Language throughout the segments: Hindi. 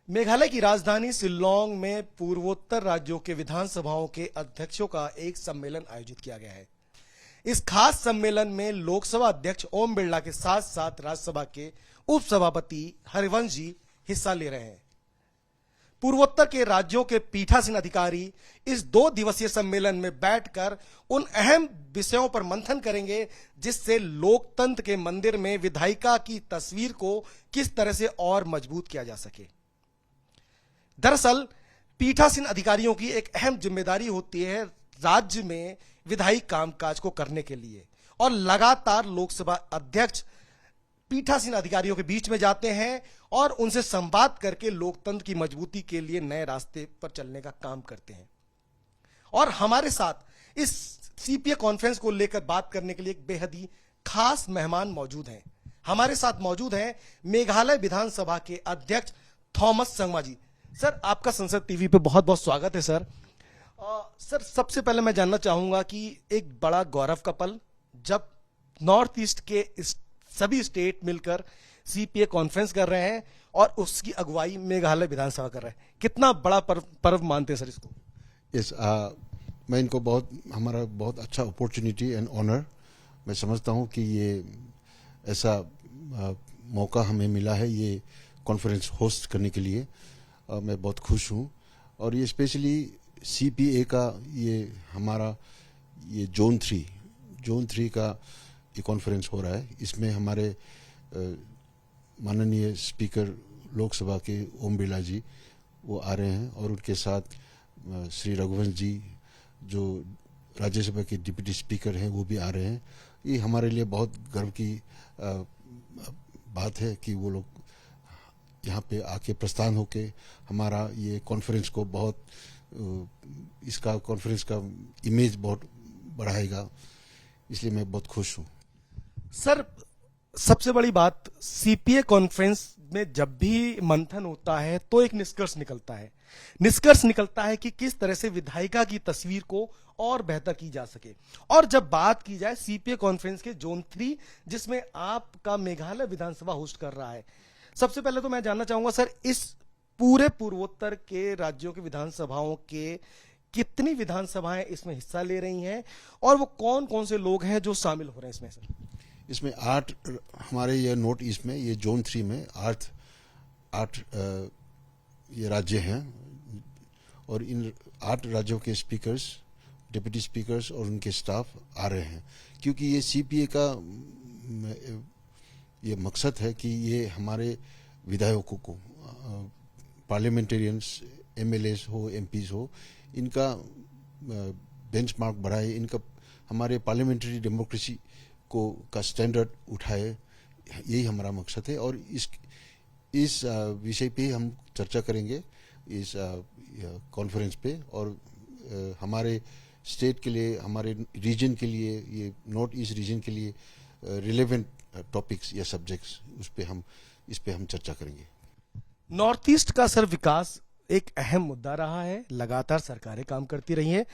मेघालय की राजधानी शिल्लोंग में पूर्वोत्तर राज्यों के विधानसभाओं के अध्यक्षों का एक सम्मेलन आयोजित किया गया है। इस खास सम्मेलन में लोकसभा अध्यक्ष ओम बिरला के साथ साथ राज्यसभा के उपसभापति हरिवंश जी हिस्सा ले रहे हैं। पूर्वोत्तर के राज्यों के पीठासीन अधिकारी इस 2 दिवसीय सम्मेलन में बैठकर उन अहम विषयों पर मंथन करेंगे जिससे लोकतंत्र के मंदिर में विधायिका की तस्वीर को किस तरह से और मजबूत किया जा सके। दरअसल पीठासीन अधिकारियों की एक अहम जिम्मेदारी होती है राज्य में विधायी कामकाज को करने के लिए, और लगातार लोकसभा अध्यक्ष पीठासीन अधिकारियों के बीच में जाते हैं और उनसे संवाद करके लोकतंत्र की मजबूती के लिए नए रास्ते पर चलने का काम करते हैं। और हमारे साथ इस सीपीए कॉन्फ्रेंस को लेकर बात करने के लिए एक बेहद ही खास मेहमान मौजूद हैं। हमारे साथ मौजूद हैं मेघालय विधानसभा के अध्यक्ष थॉमस संगमा जी। सर, आपका संसद टीवी पे बहुत बहुत स्वागत है सर। सर, सबसे पहले मैं जानना चाहूंगा कि एक बड़ा गौरव का पल जब नॉर्थ ईस्ट के सभी स्टेट मिलकर सीपीए कॉन्फ्रेंस कर रहे हैं और उसकी अगुवाई मेघालय विधानसभा कर रहे हैं, कितना बड़ा पर्व मानते हैं सर इसको? यस, मैं इनको हमारा बहुत अच्छा अपॉर्चुनिटी एंड ऑनर मैं समझता हूं कि ये ऐसा मौका हमें मिला है ये कॉन्फ्रेंस होस्ट करने के लिए। मैं बहुत खुश हूं। और ये स्पेशली सीपीए का हमारा जोन 3 का ये कॉन्फ्रेंस हो रहा है। इसमें हमारे माननीय स्पीकर लोकसभा के ओम बिरला जी वो आ रहे हैं और उनके साथ श्री रघुवंश जी जो राज्यसभा के डिप्टी स्पीकर हैं वो भी आ रहे हैं। ये हमारे लिए बहुत गर्व की बात है कि वो लोग यहाँ पे आके प्रस्थान होके हमारा ये कॉन्फ्रेंस को इसका कॉन्फ्रेंस का इमेज बहुत बढ़ाएगा, इसलिए मैं बहुत खुश हूँ। सर, सबसे बड़ी बात, सीपीए कॉन्फ्रेंस में जब भी मंथन होता है तो एक निष्कर्ष निकलता है कि किस तरह से विधायिका की तस्वीर को और बेहतर की जा सके। और जब बात की जाए सीपीए कॉन्फ्रेंस के जोन 3 जिसमें आपका मेघालय विधानसभा होस्ट कर रहा है, सबसे पहले तो मैं जानना चाहूंगा सर, इस पूरे पूर्वोत्तर के राज्यों की विधानसभाओं के कितनी विधानसभाएं इसमें हिस्सा ले रही हैं और वो कौन कौन से लोग हैं जो शामिल हो रहे हैं इसमें? सर, इसमें 8 हमारे ये नॉर्थ ईस्ट में ये जोन 3 में 8 ये राज्य हैं और इन 8 राज्यों के स्पीकर्स, डिप्टी स्पीकर्स और उनके स्टाफ आ रहे हैं, क्योंकि ये सीपीए का ये मकसद है कि ये हमारे विधायकों को, पार्लियामेंटेरियंस, एमएलएस हो, एमपीज हो, इनका बेंचमार्क बढ़ाए, इनका हमारे पार्लियामेंट्री डेमोक्रेसी का स्टैंडर्ड उठाए, यही हमारा मकसद है। और इस विषय पे हम चर्चा करेंगे इस कॉन्फ्रेंस पे, और हमारे स्टेट के लिए, हमारे रीजन के लिए, ये नॉर्थ ईस्ट रीजन के लिए रिलेवेंट टॉपिक्स या सब्जेक्ट्स इस पे हम चर्चा करेंगे। नॉर्थ ईस्ट का सर विकास एक अहम मुद्दा रहा है, लगातार सरकारें काम करती रही हैं,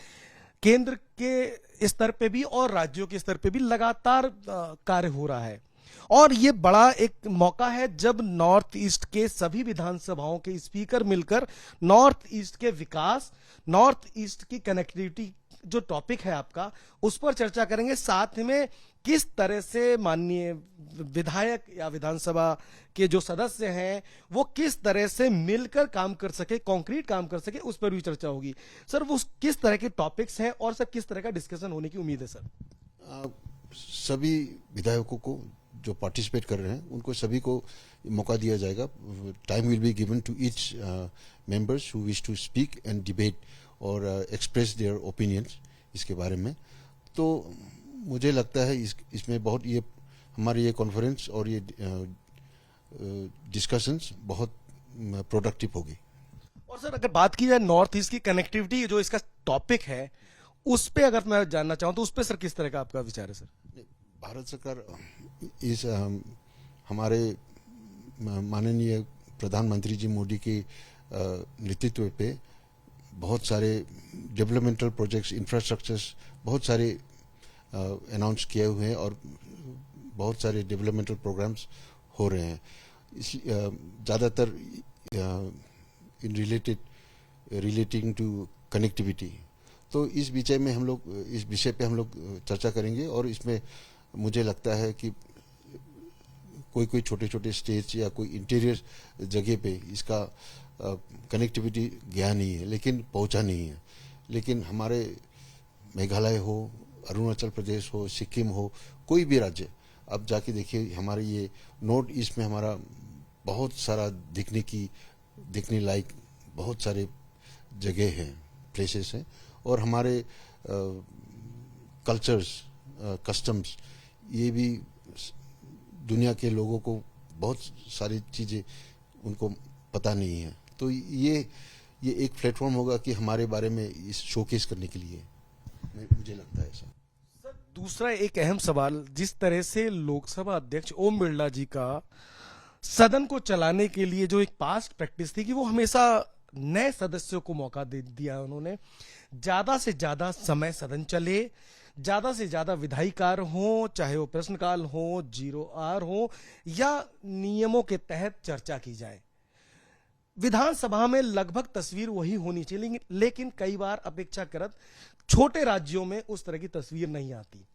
केंद्र के स्तर पे भी और राज्यों के स्तर पे भी लगातार कार्य हो रहा है। और ये बड़ा एक मौका है जब नॉर्थ ईस्ट के सभी विधानसभाओं के स्पीकर मिलकर नॉर्थ ईस्ट के विकास, नॉर्थ ईस्ट की कनेक्टिविटी जो टॉपिक है आपका, उस पर चर्चा करेंगे। साथ में किस तरह से माननीय विधायक या विधानसभा के जो सदस्य हैं वो किस तरह से मिलकर काम कर सके, कॉन्क्रीट काम कर सके, उस पर भी चर्चा होगी। सर, वो किस तरह के टॉपिक्स हैं और सर किस तरह का डिस्कशन होने की उम्मीद है? सर, सभी विधायकों को जो पार्टिसिपेट कर रहे हैं उनको सभी को मौका दिया जाएगा। Time will be given to each members who wish to speak and debate और एक्सप्रेस देयर ओपिनियंस इसके बारे में। तो मुझे लगता है इसमें बहुत ये हमारी ये कॉन्फ्रेंस और ये डिस्कशंस बहुत प्रोडक्टिव होगी। और सर, अगर बात की जाए नॉर्थ ईस्ट की कनेक्टिविटी जो इसका टॉपिक है, उस पे अगर मैं जानना चाहूँ तो उस पे सर किस तरह का आपका विचार है? सर, भारत सरकार इस हमारे माननीय प्रधानमंत्री जी मोदी के नेतृत्व पे बहुत सारे डेवलपमेंटल प्रोजेक्ट्स, इंफ्रास्ट्रक्चर्स बहुत सारे अनाउंस किए हुए हैं और बहुत सारे डेवलपमेंटल प्रोग्राम्स हो रहे हैं। ज़्यादातर इन रिलेटिंग टू कनेक्टिविटी। तो इस विषय पे हम लोग चर्चा करेंगे, और इसमें मुझे लगता है कि कोई छोटे छोटे स्टेट्स या कोई इंटीरियर जगह पे इसका कनेक्टिविटी गया नहीं है, लेकिन पहुंचा नहीं है। लेकिन हमारे मेघालय हो, अरुणाचल प्रदेश हो, सिक्किम हो, कोई भी राज्य, अब जाके देखिए हमारे ये नॉर्थ ईस्ट में हमारा बहुत सारा देखने लायक बहुत सारे जगह हैं, प्लेसेस हैं, और हमारे कल्चर्स, कस्टम्स, ये भी दुनिया के लोगों को बहुत सारी चीज़ें उनको पता नहीं है। तो ये एक प्लेटफॉर्म होगा कि हमारे बारे में इस शोकेस करने के लिए, मुझे लगता है ऐसा। सर, दूसरा एक अहम सवाल, जिस तरह से लोकसभा अध्यक्ष ओम बिरला जी का सदन को चलाने के लिए जो एक पास्ट प्रैक्टिस थी कि वो हमेशा नए सदस्यों को मौका दे दिया, उन्होंने ज्यादा से ज्यादा समय सदन चले, ज्यादा से ज्यादा विधायी कार्य हो, चाहे वो प्रश्नकाल हो, 0R हो, या नियमों के तहत चर्चा की जाए। विधानसभा में लगभग तस्वीर वही होनी चाहिए, लेकिन कई बार अपेक्षाकृत छोटे राज्यों में उस तरह की तस्वीर नहीं आती।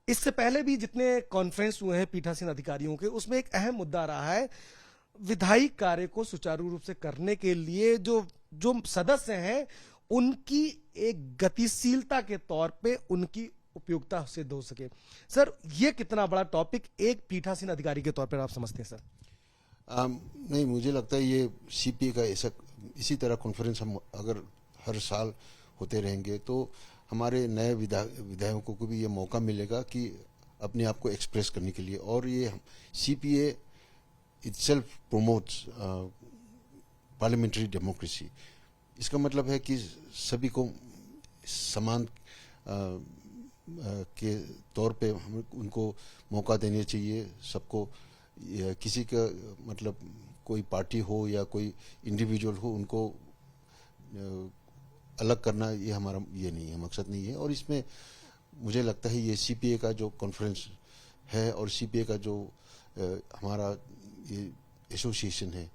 इससे पहले भी जितने कॉन्फ्रेंस हुए हैं पीठासीन अधिकारियों के, उसमें एक अहम मुद्दा रहा है विधायी कार्य को सुचारू रूप से करने के लिए जो सदस्य हैं उनकी एक गतिशीलता के तौर पे उनकी उपयोगिता सिद्ध हो सके। सर, ये कितना बड़ा टॉपिक एक पीठासीन अधिकारी के तौर पर आप समझते हैं सर? नहीं, मुझे लगता है ये सीपीए का इसी तरह कॉन्फ्रेंस हम अगर हर साल होते रहेंगे तो हमारे नए विधायकों को भी ये मौका मिलेगा कि अपने आप को एक्सप्रेस करने के लिए। और ये CPA itself promotes parliamentary democracy. इसका मतलब है कि सभी को समान के तौर पे हम उनको मौका देने चाहिए। सबको, किसी का मतलब कोई पार्टी हो या कोई इंडिविजुअल हो, उनको अलग करना ये हमारा ये नहीं है, मकसद नहीं है। और इसमें मुझे लगता है ये सीपीए का जो कॉन्फ्रेंस है और सीपीए का जो हमारा ये एसोसिएशन है,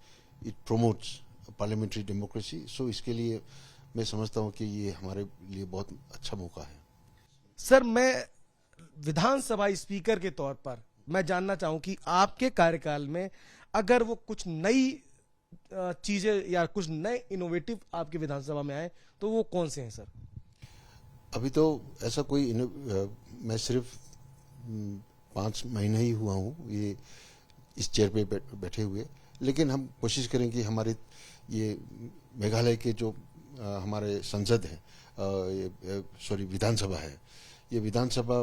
इट प्रोमोट्स पार्लियामेंट्री डेमोक्रेसी। सो इसके लिए मैं समझता हूँ कि ये हमारे लिए बहुत अच्छा मौका है। सर, मैं विधानसभा स्पीकर के तौर पर मैं जानना चाहूं कि आपके कार्यकाल में अगर वो कुछ नई चीजें या कुछ नए इनोवेटिव आपके विधानसभा में आए तो वो कौन से हैं सर? अभी तो ऐसा कोई मैं सिर्फ 5 महीने ही हुआ हूँ ये इस चेयर पे बैठे हुए, लेकिन हम कोशिश करें कि हमारे ये मेघालय के जो हमारे संसद है, विधानसभा है, ये विधानसभा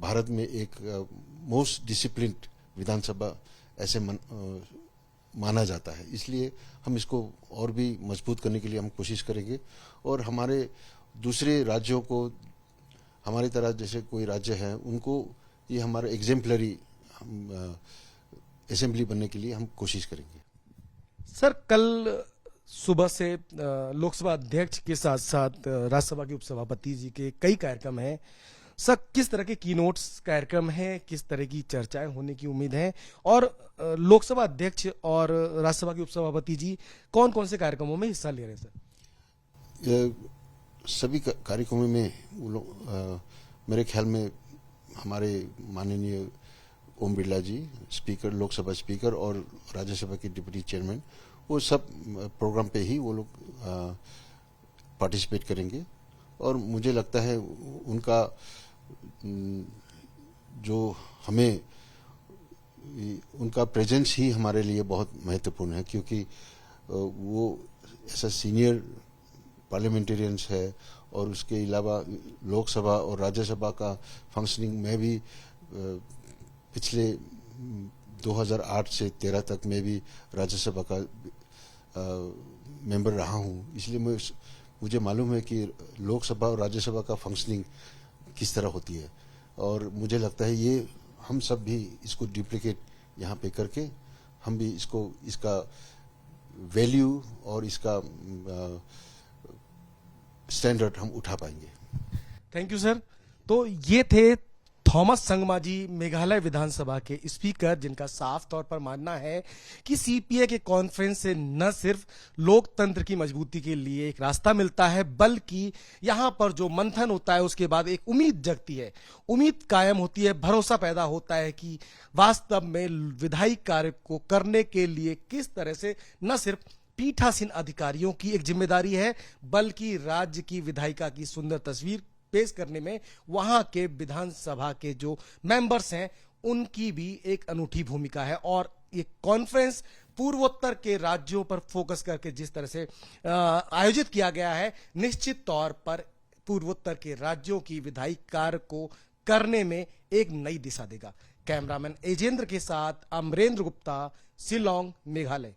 भारत में एक मोस्ट डिसिप्लिन्ड विधानसभा ऐसे माना जाता है। इसलिए हम इसको और भी मजबूत करने के लिए हम कोशिश करेंगे। और हमारे दूसरे राज्यों को, हमारी तरह जैसे कोई राज्य है, उनको ये हमारा एग्जेम्पलरी असेंबली बनने के लिए हम कोशिश करेंगे। सर, कल सुबह से लोकसभा अध्यक्ष के साथ साथ राज्यसभा के उपसभापति जी के कई कार्यक्रम हैं। सर, किस तरह के कीनोट्स कार्यक्रम हैं, किस तरह की चर्चाएं होने की उम्मीद है, और लोकसभा अध्यक्ष और राज्यसभा के उपसभापति जी कौन कौन से कार्यक्रमों में हिस्सा ले रहे हैं सर? सभी कार्यक्रमों में वो लोग, मेरे ख्याल में हमारे माननीय ओम बिरला जी, स्पीकर, लोकसभा स्पीकर और राज्यसभा के डिप्टी चेयरमैन, वो सब प्रोग्राम पे ही वो लोग पार्टिसिपेट करेंगे। और मुझे लगता है उनका जो हमें उनका प्रेजेंस ही हमारे लिए बहुत महत्वपूर्ण है, क्योंकि वो ऐसा सीनियर पार्लियामेंटेरियंस है। और उसके अलावा लोकसभा और राज्यसभा का फंक्शनिंग में भी पिछले 2008 से 13 तक मैं भी राज्यसभा का मेंबर रहा हूँ। इसलिए मुझे मालूम है कि लोकसभा और राज्यसभा का फंक्शनिंग किस तरह होती है। और मुझे लगता है ये हम सब भी इसको डुप्लीकेट यहाँ पे करके हम भी इसका वैल्यू और इसका स्टैंडर्ड हम उठा पाएंगे। Thank you sir. तो ये थे थॉमस संगमा जी मेघालय विधानसभा के स्पीकर, जिनका साफ तौर पर मानना है कि सीपीए के कॉन्फ्रेंस से न सिर्फ लोकतंत्र की मजबूती के लिए एक रास्ता मिलता है, बल्कि यहां पर जो मंथन होता है उसके बाद एक उम्मीद जगती है, उम्मीद कायम होती है, भरोसा पैदा होता है कि वास्तव में विधायी कार्य को करने के लिए किस तरह से न सिर्फ पीठासीन अधिकारियों की एक जिम्मेदारी है, बल्कि राज्य की विधायिका की सुंदर तस्वीर पेश करने में वहां के विधानसभा के जो मेंबर्स हैं उनकी भी एक अनूठी भूमिका है। और ये कॉन्फ्रेंस पूर्वोत्तर के राज्यों पर फोकस करके जिस तरह से आयोजित किया गया है, निश्चित तौर पर पूर्वोत्तर के राज्यों की विधायी कार्य को करने में एक नई दिशा देगा। कैमरामैन एजेंद्र के साथ अमरेंद्र गुप्ता, शिलोंग, मेघालय।